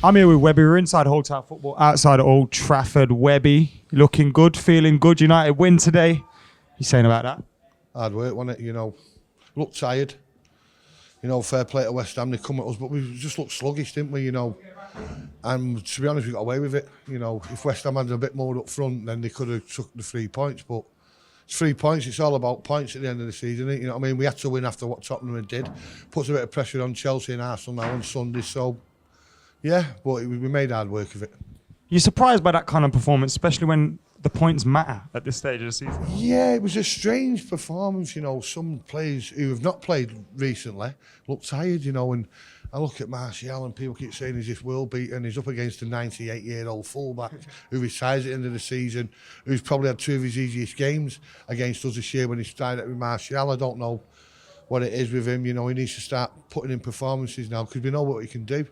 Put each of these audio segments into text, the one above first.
I'm here with Webby. We're inside Hotel Football, outside Old Trafford. Webby, looking good, feeling good. United win today. You saying about that? Hard work, wasn't it? Looked tired. Fair play to West Ham. They come at us, but we just looked sluggish, didn't we? And to be honest, we got away with it. If West Ham had a bit more up front, then they could have took the 3 points. But it's 3 points. It's all about points at the end of the season. You know what I mean? We had to win after what Tottenham did. Puts a bit of pressure on Chelsea and Arsenal now on Sunday. So, yeah, but we made hard work of it. You're surprised by that kind of performance, especially when the points matter at this stage of the season? Yeah, it was a strange performance. Some players who have not played recently look tired, and I look at Martial and people keep saying he's this world beater and he's up against a 98-year-old fullback who retires at the end of the season, who's probably had 2 of his easiest games against us this year when he started with Martial. I don't know what it is with him. He needs to start putting in performances now because we know what he can do.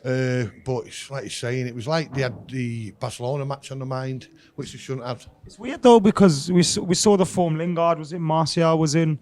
But it's like you're saying, it was like they had the Barcelona match on the mind, which they shouldn't have. It's weird though because we saw the form. Lingard was in, Martial was in,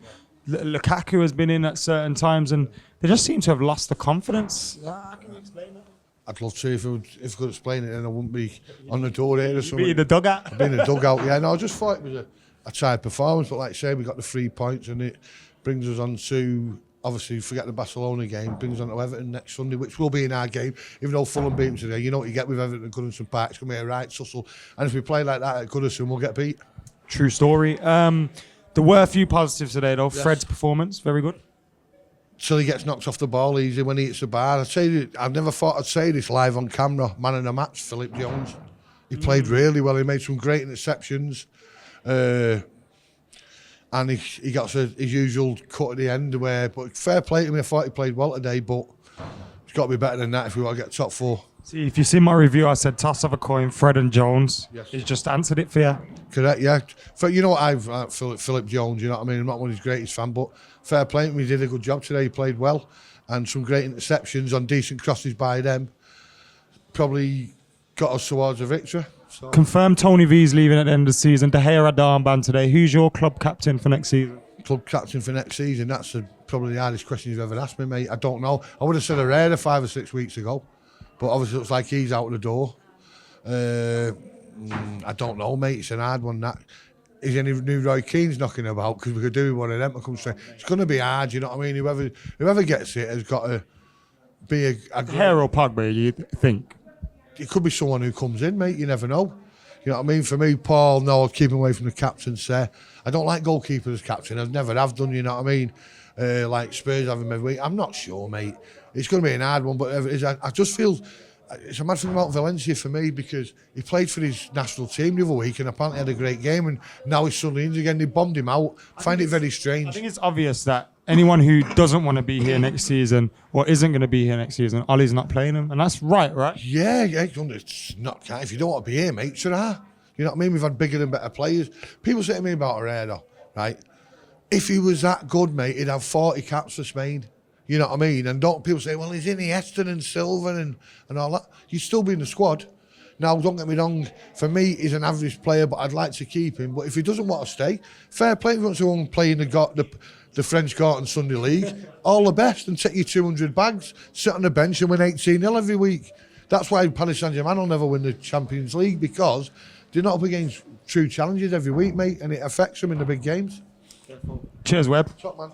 Lukaku has been in at certain times, and they just seem to have lost the confidence. Can you explain that? I'd love to if I could explain it, then I wouldn't be on the door here or something. Be in the dugout. I'd be in the dugout, yeah. No, I just thought it was a tired performance, but like I say, we got the 3 points, and it brings us on to. Obviously, forget the Barcelona game, brings on to Everton next Sunday, which will be in our game. Even though Fulham beat them today, you know what you get with Everton and Goodison Park. It's going to be a right tussle. And if we play like that at Goodison, we'll get beat. True story. There were a few positives today, though. Yes. Fred's performance, very good. Till he gets knocked off the ball easy when he hits the bar. I've never thought I'd say this live on camera. Man of the match, Philip Jones. He played really well. He made some great interceptions. And he got his usual cut at the end but fair play to me. I thought he played well today, but it's got to be better than that if we want to get top 4. See, if you see my review, I said toss of a coin, Fred and Jones. Yes. He's just answered it for you. Correct, yeah. You know what, Philip Jones, you know what I mean? I'm not one of his greatest fan, but fair play to him. He did a good job today. He played well, and some great interceptions on decent crosses by them. Probably got us towards a victory. So. Confirmed Tony V's leaving at the end of the season. De Gea had the armband today. Who's your club captain for next season? Club captain for next season? That's probably the hardest question you've ever asked me, mate. I don't know. I would have said Herrera 5 or 6 weeks ago, but obviously it looks like he's out the door. I don't know, mate. It's an hard one. That is any new Roy Keane's knocking about because we could do one of them to come straight. It's going to be hard, you know what I mean? Whoever gets it has got to be a Herrera or Pogba, you think? It could be someone who comes in, mate. You never know. You know what I mean? For me, Paul, no, I'd keep him away from the captaincy. I don't like goalkeepers as captain. I've never have done, you know what I mean? Like Spurs have him every week. I'm not sure, mate. It's going to be an hard one, but I just feel it's a mad thing about Valencia for me because he played for his national team the other week and apparently had a great game, and now he's suddenly injured again. They bombed him out. I find it very strange. I think it's obvious that anyone who doesn't want to be here next season or isn't going to be here next season, Ollie's not playing him, and that's right? Yeah, it's not. If you don't want to be here, mate, should I? You know what I mean? We've had bigger and better players. People say to me about Herrera, right? If he was that good, mate, he'd have 40 caps for Spain. You know what I mean? And don't people say, well, he's Iniesta and Silva and all that. He'd still be in the squad. Now, don't get me wrong, for me, he's an average player, but I'd like to keep him. But if he doesn't want to stay, fair play if he wants to go and play in the French Garden Sunday League. All the best, and take your 200 bags, sit on the bench and win 18-0 every week. That's why Paris Saint-Germain will never win the Champions League, because they're not up against true challenges every week, mate, and it affects them in the big games. Cheers, Webb. Top man.